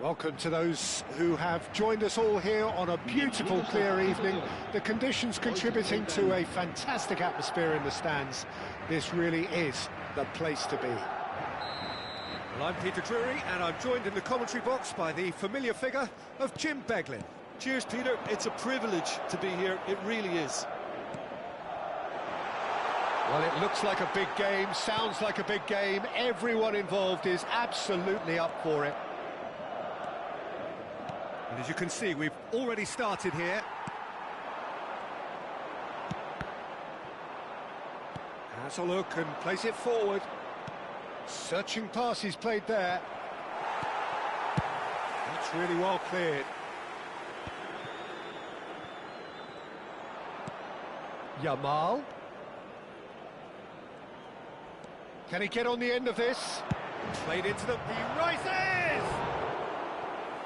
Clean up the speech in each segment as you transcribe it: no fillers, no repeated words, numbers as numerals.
Welcome to those who have joined us all here on a beautiful, clear evening. The conditions contributing to a fantastic atmosphere in the stands. This really is the place to be. Well, I'm Peter Drury, and I'm joined in the commentary box by the familiar figure of Jim Beglin. Cheers, Peter. It's a privilege to be here. It really is. Well, it looks like a big game, sounds like a big game. Everyone involved is absolutely up for it. And as you can see, we've already started here. Has a look and plays it forward. Searching pass he's played there. That's really well cleared. Yamal. Can he get on the end of this? Played into them. He rises!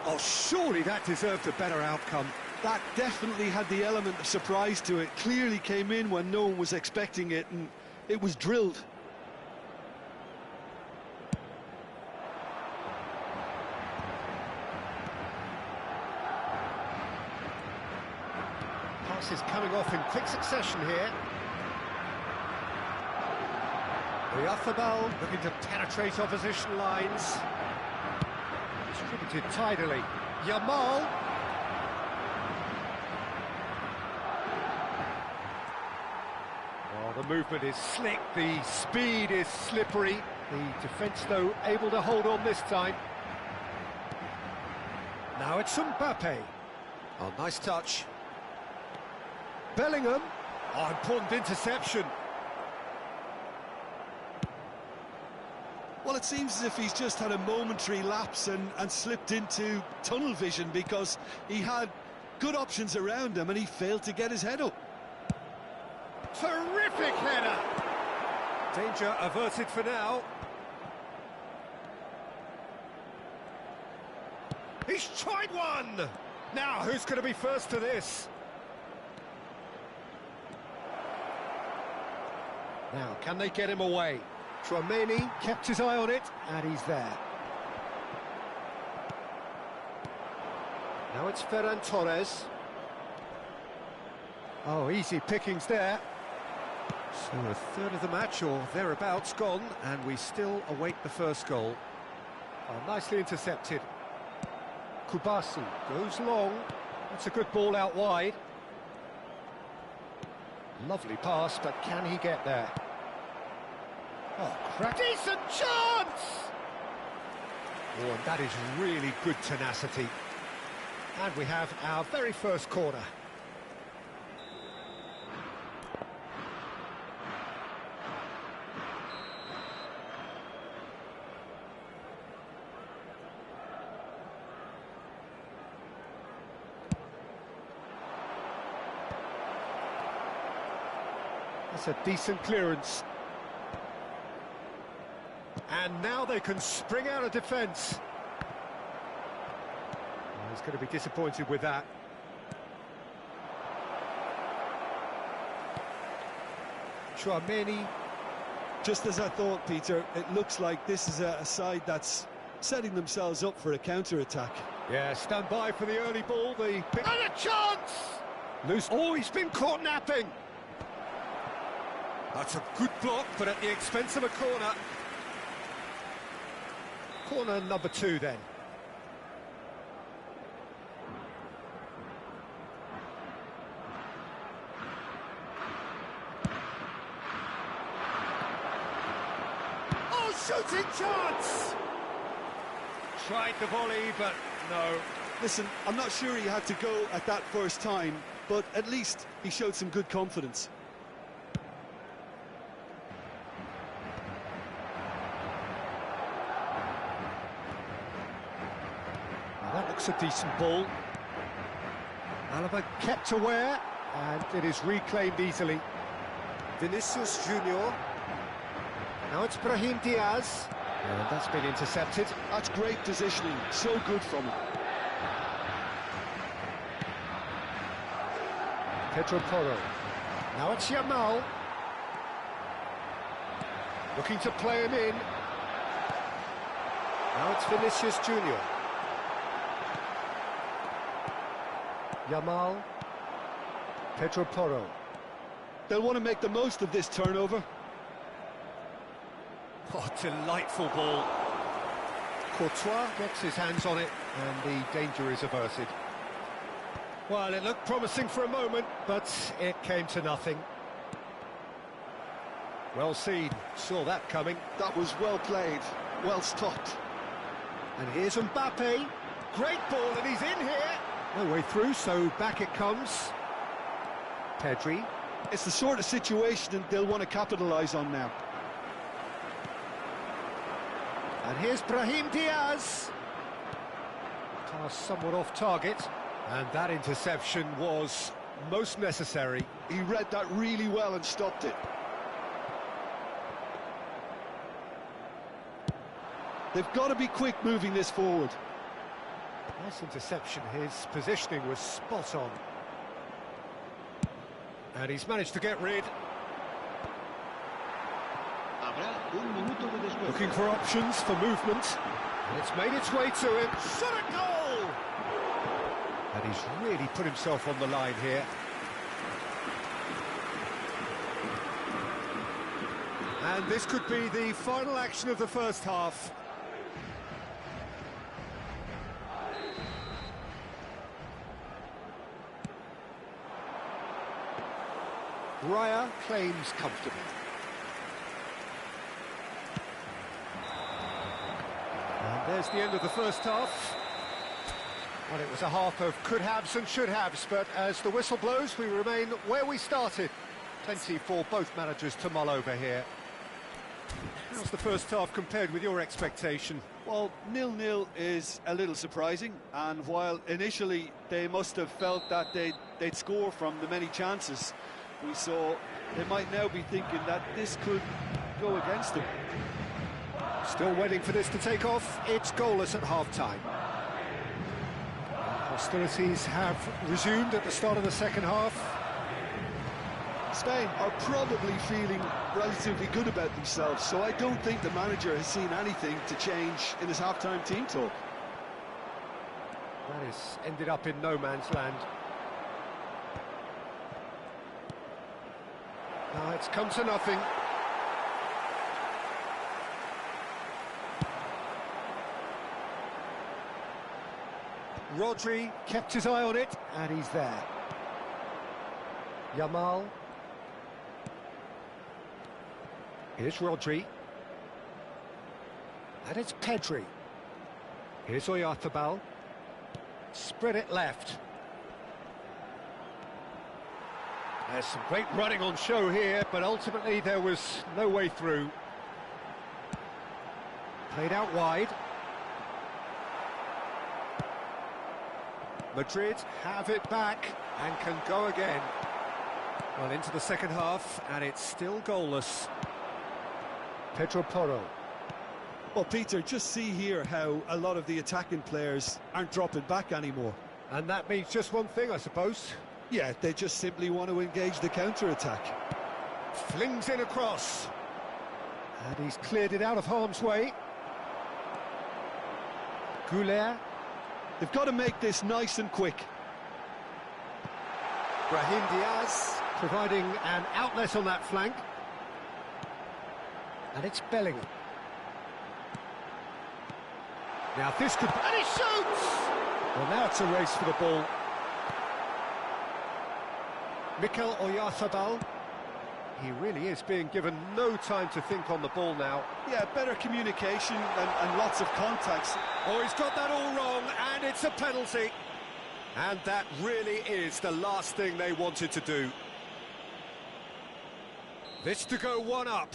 Oh, surely that deserved a better outcome. That definitely had the element of surprise to it. Clearly came in when no one was expecting it, and it was drilled. Passes coming off in quick succession here. Oyarzabal looking to penetrate opposition lines. Distributed tidily. Yamal. Oh, the movement is slick, the speed is slippery. The defence, though, able to hold on this time. Now it's Mbappe. Oh, nice touch. Bellingham. Oh, important interception. Well, it seems as if he's just had a momentary lapse and slipped into tunnel vision, because he had good options around him and he failed to get his head up. Terrific header! Danger averted for now. He's tried one! Now, who's going to be first to this? Now, can they get him away? Tchouaméni kept his eye on it, and he's there. Now it's Ferran Torres. Oh, easy pickings there. So a third of the match, or thereabouts, gone, and we still await the first goal. Oh, nicely intercepted. Kubasi goes long. That's a good ball out wide. Lovely pass, but can he get there? Oh, crack. Decent chance! Oh, and that is really good tenacity. And we have our very first corner. That's a decent clearance. And now they can spring out of defence. Oh, he's going to be disappointed with that. Tchouaméni. Just as I thought, Peter, it looks like this is a side that's setting themselves up for a counter-attack. Yeah, stand by for the early ball. And a chance! Loose. Oh, he's been caught napping. That's a good block, but at the expense of a corner. Corner number 2 then. Oh, shooting chance! Tried the volley, but no. Listen, I'm not sure he had to go at that first time, but at least he showed some good confidence. That looks a decent ball. Alaba kept aware, and it is reclaimed easily. Vinicius Junior. Now it's Brahim Diaz. And that's been intercepted. That's great positioning, so good from him. Pedro Porro. Now it's Yamal. Looking to play him in. Now it's Vinicius Junior. Yamal. Pedro Porro. They'll want to make the most of this turnover. Oh, delightful ball. Courtois gets his hands on it, and the danger is averted. Well, it looked promising for a moment, but it came to nothing. Well seen, saw that coming. That was well played, well stopped. And here's Mbappe. Great ball, and he's in here. No way through, so back it comes. Pedri. It's the sort of situation they'll want to capitalise on now. And here's Brahim Diaz. Pass somewhat off target. And that interception was most necessary. He read that really well and stopped it. They've got to be quick moving this forward. Nice interception. His positioning was spot on. And he's managed to get rid. Looking for options for movement. And it's made its way to him. Shot a goal! And he's really put himself on the line here. And this could be the final action of the first half. Raya claims comfortably. And there's the end of the first half. Well, it was a half of could-haves and should-haves, but as the whistle blows, we remain where we started. Plenty for both managers to mull over here. How's the first half compared with your expectation? Well, 0-0 is a little surprising, and while initially they must have felt that they'd score from the many chances we saw, they might now be thinking that this could go against them. Still waiting for this to take off. It's goalless at half-time. Hostilities have resumed at the start of the second half. Spain are probably feeling relatively good about themselves, so I don't think the manager has seen anything to change in his half-time team talk. That has ended up in no man's land. Now it's come to nothing. Rodri kept his eye on it, and he's there. Yamal. Here's Rodri. And it's Pedri. Here's Oyarzabal. Spread it left. There's some great running on show here, but ultimately there was no way through. Played out wide. Madrid have it back and can go again. Well, into the second half, and it's still goalless. Pedro Porro. Well, Peter, just see here how a lot of the attacking players aren't dropping back anymore. And that means just one thing, I suppose. Yeah, they just simply want to engage the counter-attack. Flings in across. And he's cleared it out of harm's way. Goulet. They've got to make this nice and quick. Brahim Diaz providing an outlet on that flank. And it's Bellingham. Now this could... And he shoots! Well, now it's a race for the ball. Mikel Oyarzabal. He really is being given no time to think on the ball now. Yeah, better communication and lots of contacts. Oh, he's got that all wrong, and it's a penalty. And that really is the last thing they wanted to do. This to go one up.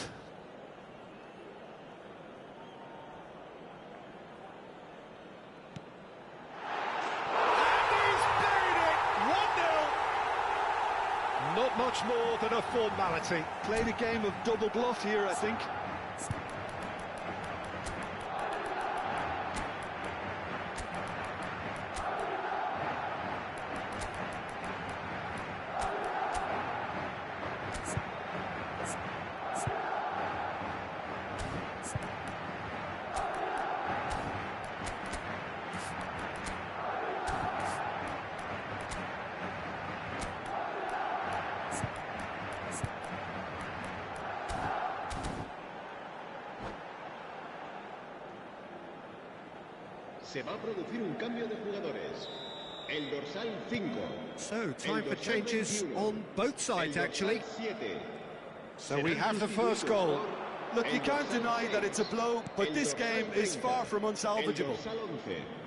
Not much more than a formality. Played a game of double bluff here, I think. Se va a producir un cambio de jugadores. El dorsal 5. So, time for changes 21. on both sides, actually. 7. So we have the first goal. Look, you can't deny that it's a blow, but this game is far from unsalvageable.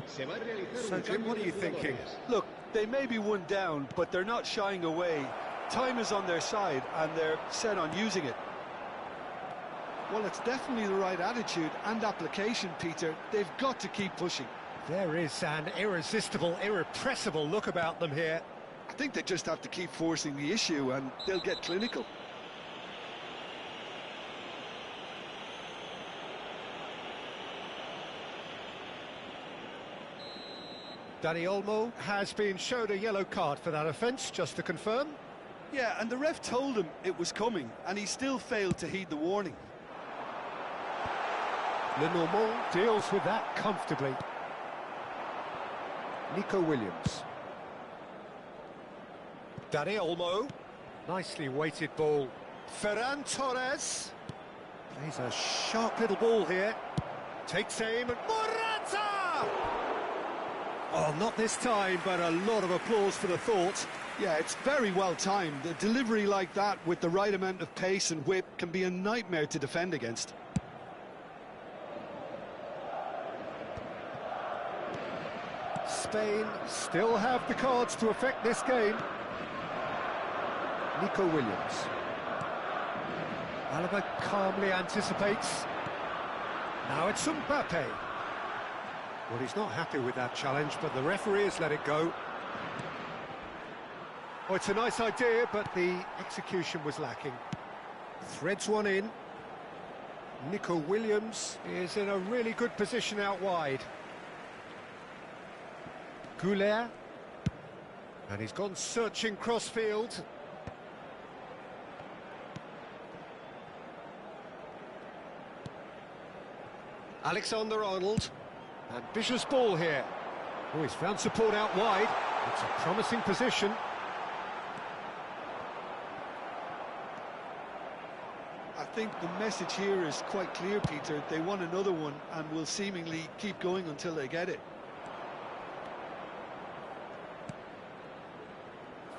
So, Jim, what are you thinking? Look, they may be one down, but they're not shying away. Time is on their side, and they're set on using it. Well, it's definitely the right attitude and application, Peter. They've got to keep pushing. There is an irresistible, irrepressible look about them here. I think they just have to keep forcing the issue, and they'll get clinical. Dani Olmo has been showed a yellow card for that offence, just to confirm. Yeah, and the ref told him it was coming, and he still failed to heed the warning. Lenormand deals with that comfortably. Nico Williams. Dani Olmo. Nicely weighted ball. Ferran Torres. Plays a sharp little ball here. Takes aim and Morata! Oh, not this time, but a lot of applause for the thought. Yeah, it's very well timed. A delivery like that with the right amount of pace and whip can be a nightmare to defend against. Spain still have the cards to affect this game. Nico Williams. Alaba calmly anticipates. Now it's Mbappe. Well, he's not happy with that challenge, but the referee has let it go. Oh, it's a nice idea, but the execution was lacking. Threads one in. Nico Williams is in a really good position out wide. Goulet. And he's gone searching crossfield. Alexander-Arnold. Ambitious ball here. Oh, he's found support out wide. It's a promising position. I think the message here is quite clear, Peter. They want another one and will seemingly keep going until they get it.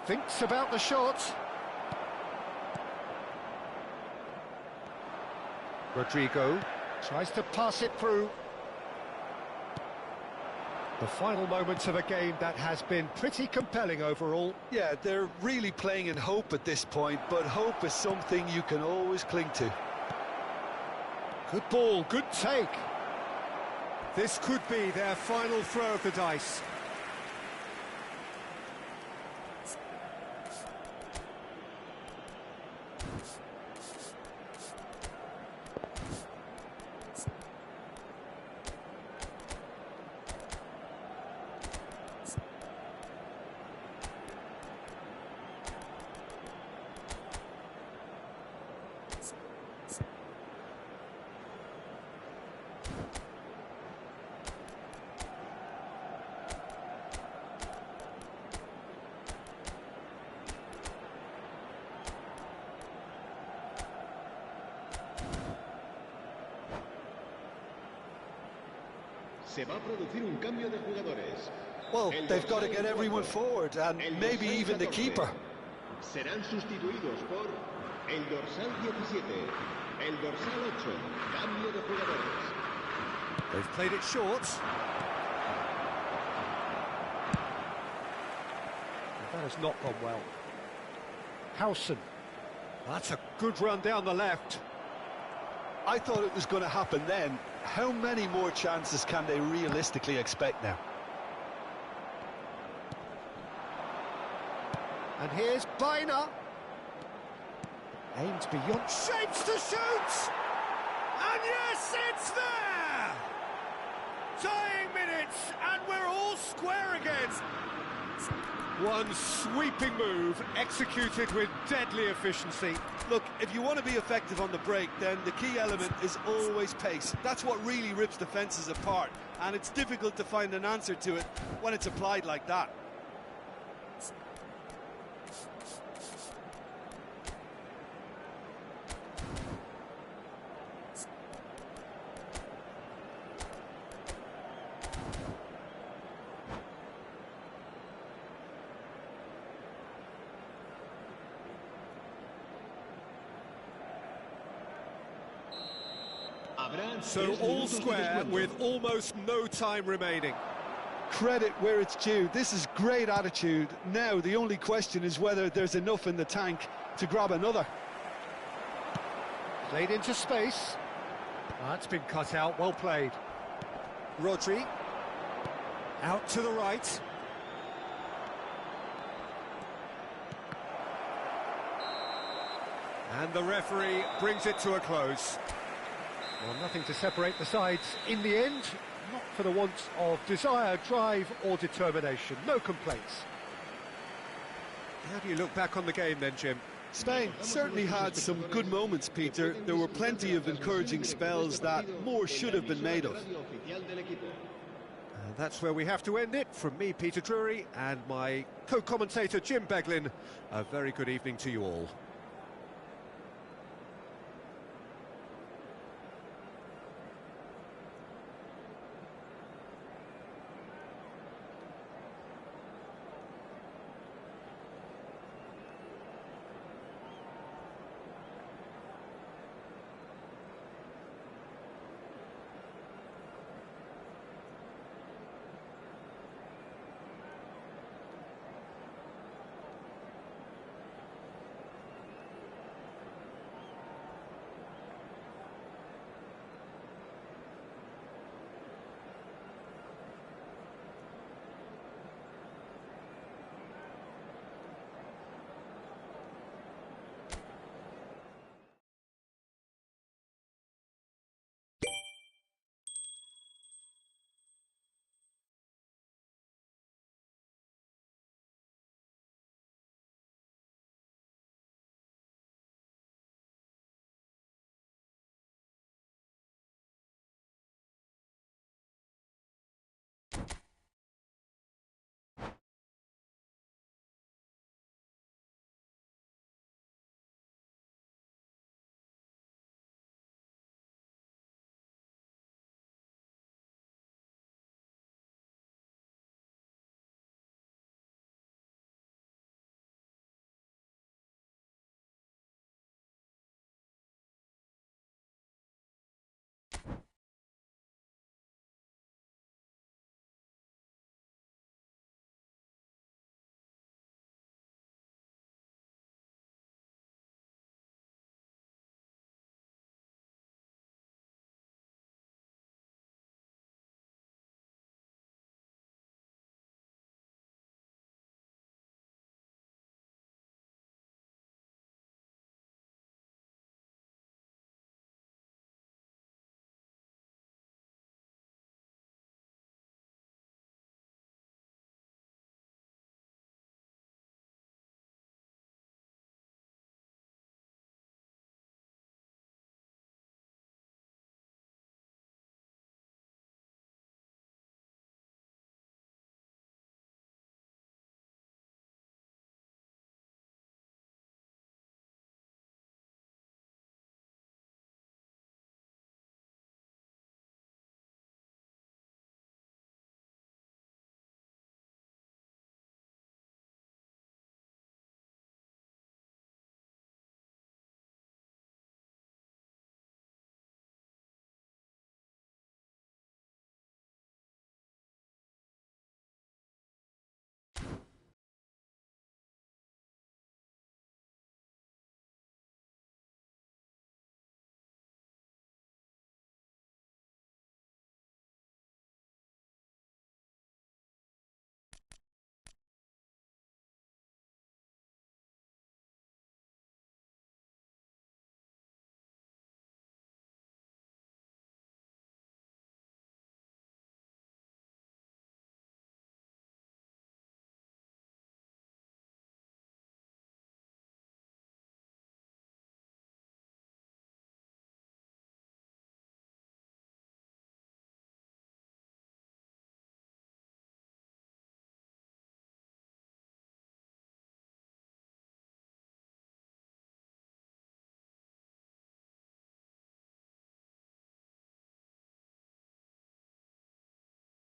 Thinks about the shot. Rodrigo tries to pass it through. The final moments of a game that has been pretty compelling overall. Yeah, they're really playing in hope at this point, but hope is something you can always cling to. Good ball, good take. This could be their final throw of the dice. Se va a producir un cambio de jugadores. Well, they've got to get everyone forward, and maybe even the keeper. Serán sustituidos por el dorsal 17, el dorsal 8, cambio de jugadores. They've played it short. That has not gone well. Howson. That's a good run down the left. I thought it was going to happen then. How many more chances can they realistically expect now? And here's Baina. Aims beyond. Shapes to shoot! And yes, it's there! Tying minutes, and we're all square again. One sweeping move, executed with deadly efficiency. Look, if you want to be effective on the break, then the key element is always pace. That's what really rips defences apart, and it's difficult to find an answer to it when it's applied like that. Habrá So 3 all minutos de square descuento. with almost no time remaining. Credit where it's due. This is great attitude. Now, the only question is whether there's enough in the tank to grab another. Played into space. That's been cut out, well played. Rodri. Out to the right. And the referee brings it to a close. Well, nothing to separate the sides in the end. Not for the want of desire, drive or determination. No complaints. How do you look back on the game then, Jim? Spain certainly had some good moments, Peter. There were plenty of encouraging spells that more should have been made of. And that's where we have to end it. From me, Peter Drury, and my co-commentator, Jim Beglin. A very good evening to you all.